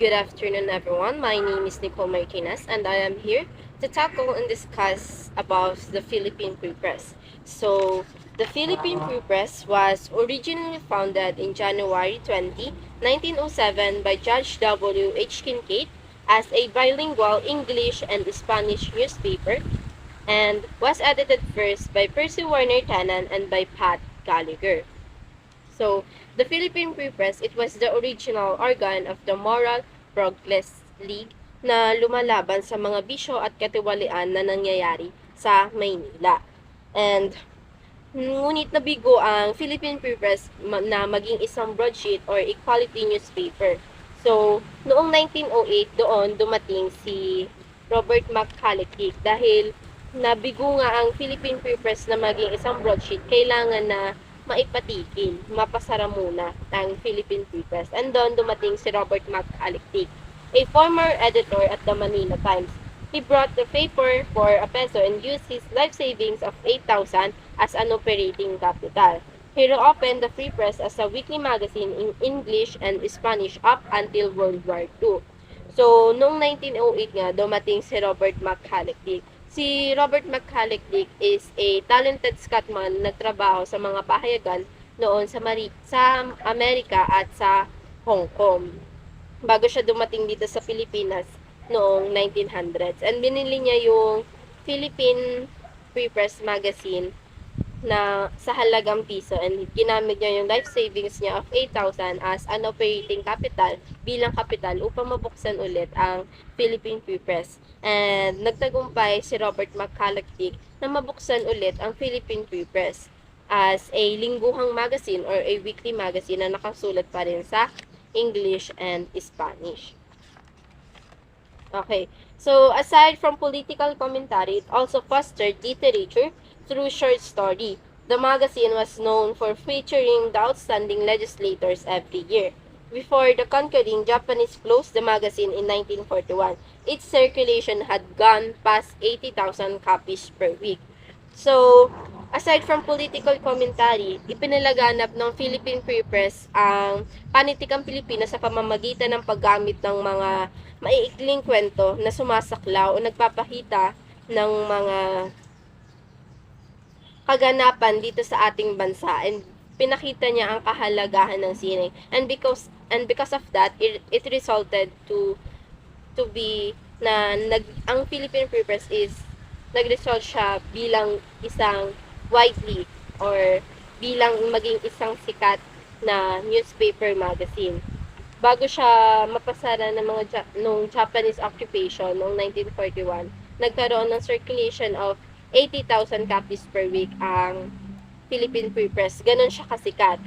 Good afternoon, everyone. My name is Nicole Martinez, and I am here to tackle and discuss about the Philippine Free Press. The Philippine Free Press was originally founded in January 20, 1907 by Judge W. H. Kincaid as a bilingual English and Spanish newspaper and was edited first by Percy Warner Tannen and by Pat Gallagher. So, the Philippine Free Press, it was the original organ of the Moral Progress League na lumalaban sa mga bisyo at katiwalian na nangyayari sa Maynila. And ngunit nabigo ang Philippine Free Press na maging isang broadsheet or equality newspaper. So, noong 1908, doon dumating si Robert McCulloch dahil nabigo nga ang Philippine Free Press na maging isang broadsheet, kailangan na maipatigil, mapasara muna ang Philippine Free Press. And doon dumating si Robert McCulloch, a former editor at the Manila Times. He brought the paper for a peso and used his life savings of 8,000 as an operating capital. He reopened the Free Press as a weekly magazine in English and Spanish up until World War II. So, noong 1908 nga, dumating si Robert McCulloch. Si Robert McCulloch is a talented Scotsman na nagtrabaho sa mga pahayagan noon sa Amerika at sa Hong Kong. Bago siya dumating dito sa Pilipinas noong 1900s. And binili niya yung Philippine Free Press magazine na sa halagang piso, and ginamit niya yung life savings niya of 8,000 as an operating capital bilang kapital upang mabuksan ulit ang Philippine Free Press. And nagtagumpay si Robert McCulloch na mabuksan ulit ang Philippine Free Press as a lingguhang magazine or a weekly magazine na nakasulat pa rin sa English and Spanish. Okay, so aside from political commentary, it also fostered literature through short story. The magazine was known for featuring the outstanding legislators every year. Before the conquering Japanese closed the magazine in 1941, its circulation had gone past 80,000 copies per week. So, aside from political commentary, ipinalaganap ng Philippine Free Press ang panitikang Pilipinas sa pamamagitan ng paggamit ng mga maiikling kwento na sumasaklaw o nagpapakita ng mga kaganapan dito sa ating bansa, and pinakita niya ang kahalagahan ng sining, and because of that it resulted to be na ang Philippine Free Press is nag-result siya bilang isang widely or bilang maging isang sikat na newspaper magazine. Bago siya mapasara ng nung Japanese occupation noong 1941, nagkaroon ng circulation of 80,000 copies per week ang Philippine Free Press. Ganon siya kasikat.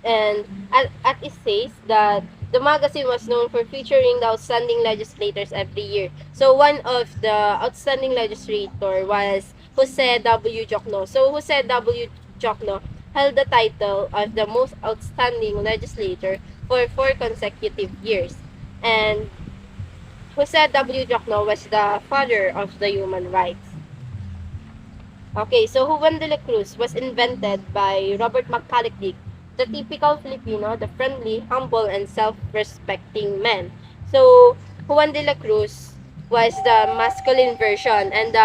And at it says that the magazine was known for featuring the outstanding legislators every year. So one of the outstanding legislator was Jose W. Jokno. So Jose W. Jokno held the title of the most outstanding legislator for 4 consecutive years. And Jose W. Jokno was the father of the human rights. Okay, so Juan de la Cruz was invented by Robert McCulloch, the typical Filipino, the friendly, humble, and self-respecting man. So, Juan de la Cruz was the masculine version, and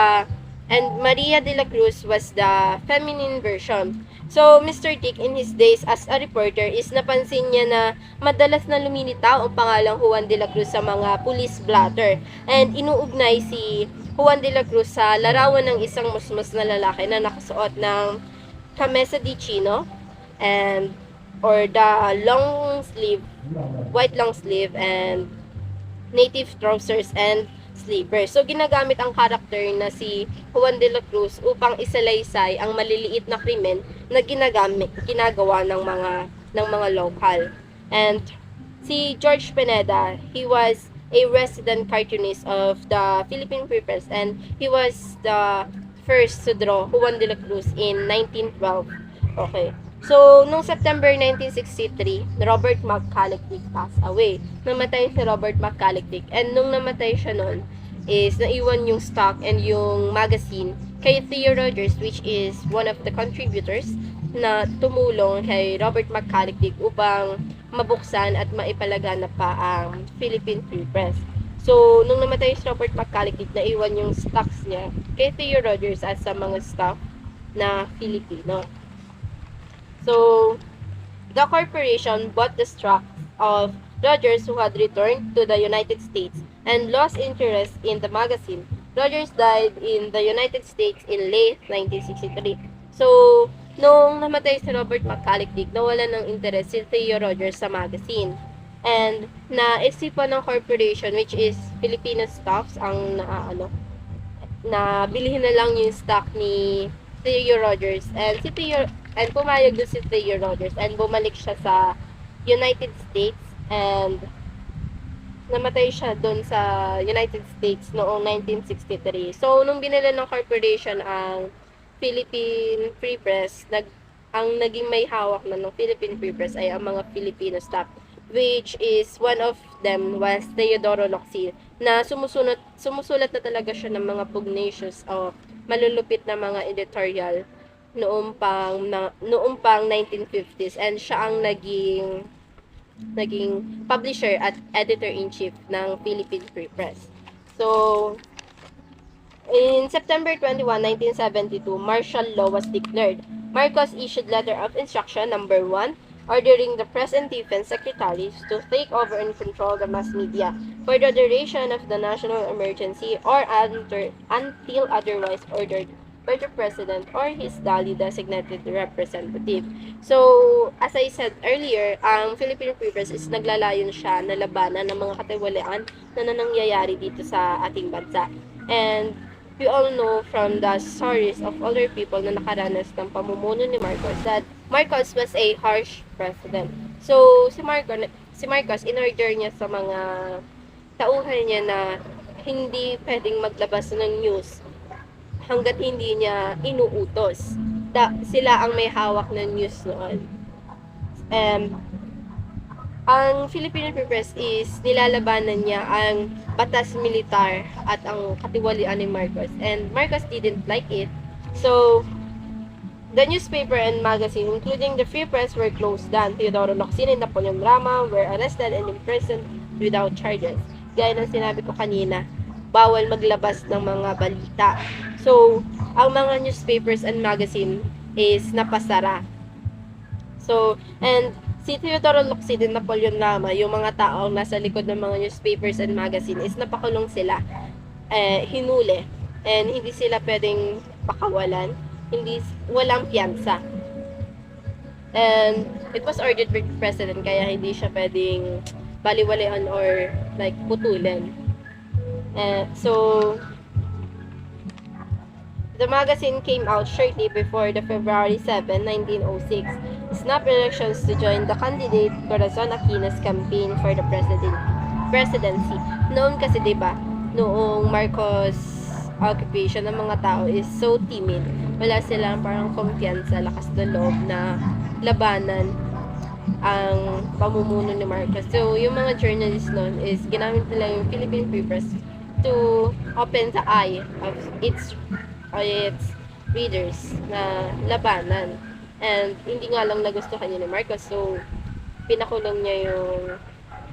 Maria de la Cruz was the feminine version. So, Mr. Dick, in his days as a reporter, is napansin niya na madalas na lumilitaw ang pangalang Juan de la Cruz sa mga police blotter. And inuugnay si Juan de la Cruz sa larawan ng isang musmus na lalaki na nakasuot ng camisa de chino and or the white long sleeve and native trousers and slippers. So, ginagamit ang karakter na si Juan de la Cruz upang isalaysay ang maliliit na krimen na ginagawa ng mga lokal. And si George Pineda, he was a resident cartoonist of the Philippine Free Press, and he was the first to draw Juan de la Cruz in 1912. Okay. So, noong September 1963, Robert McCulloch passed away. Namatay si Robert McCulloch, and nung namatay siya noon, is naiwan yung stock and yung magazine kay Theo Rogers, which is one of the contributors na tumulong kay Robert McCulloch upang mabuksan at maipalaganap pa ang Philippine Free Press. So, nung namatay si Robert McCallickit, naiwan yung stocks niya kay Theo Rogers at sa mga staff na Filipino. So, the corporation bought the stocks of Rogers, who had returned to the United States and lost interest in the magazine. Rogers died in the United States in late 1963. So, nung namatay si Robert McCallickit, nawala ng interest si Theo Rogers sa magazine. And naisipan ng corporation, which is Filipino Stocks, ang na bilhin na lang yung stock ni Theo Rogers. And pumayag doon si Theo Rogers and bumalik siya sa United States and namatay siya doon sa United States noong 1963. So, nung binili ng corporation ang Philippine Free Press, ang naging may hawak na ng Philippine Free Press ay ang mga Filipino staff, which is one of them was Teodoro Locsin, na sumusulat na talaga siya ng mga pugnacious o malulupit na mga editorial noong pang 1950s, and siya ang naging publisher at editor-in-chief ng Philippine Free Press. So, in September 21, 1972, martial law was declared. Marcos issued letter of instruction number 1, ordering the press and defense secretaries to take over and control the mass media for the duration of the national emergency or until otherwise ordered by the President or his duly designated representative. So, as I said earlier, ang Philippine Free Press is naglalayon siya na labanan ng mga katiwalian na nangyayari dito sa ating bansa. And we all know from the stories of older people na nakaranas ng pamumuno ni Marcos that Marcos was a harsh president. So, si Marcos, in-order niya sa mga tauhan niya na hindi pwedeng maglabas ng news hanggat hindi niya inuutos. Sila ang may hawak ng news noon. Ang Philippine Free Press is nilalabanan niya ang batas militar at ang katiwalian ni Marcos. And Marcos didn't like it. So, the newspaper and magazine, including the Free Press, were closed down. Teodoro Locsin and Napoleon Rama were arrested and imprisoned without charges. Gaya ng sinabi ko kanina, bawal maglabas ng mga balita. So, ang mga newspapers and magazine is napasara. So, and si Teodoro Locsin and Napoleon Rama, yung mga taong nasa likod ng mga newspapers and magazine, is napakulong sila, hinuli, and hindi sila pwedeng pakawalan, walang piyansa. And it was ordered by the President, kaya hindi siya pwedeng baliwalayan or like putulin. So, the magazine came out shortly before the February 7, 1906 snap elections to join the candidate Corazon Aquino's campaign for the presidency. Noon kasi, diba, noong Marcos occupation, ng mga tao is so timid. Wala silang parang kumpiyansa, lakas ng loob na labanan ang pamumuno ni Marcos. So, yung mga journalists noon is ginamit nila yung Philippine Free Press to open the eye of its readers na labanan. And hindi nga lang nagustuhan niya ni Marcos, so pinakulong niya yung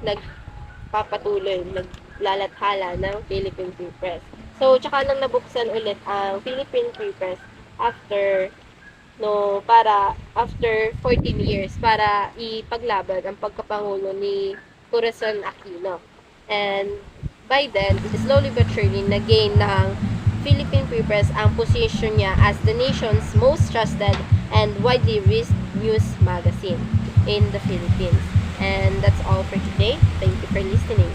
nagpapatuloy, naglalathala ng Philippine Free Press. So, tsaka nang nabuksan ulit ang Philippine Free Press after 14 years para ipaglaban ang pagkapangulo ni Corazon Aquino. And by then, slowly but surely, nag-gain ng Philippine Free Press ang position niya as the nation's most trusted and widely read news magazine in the Philippines. And that's all for today. Thank you for listening.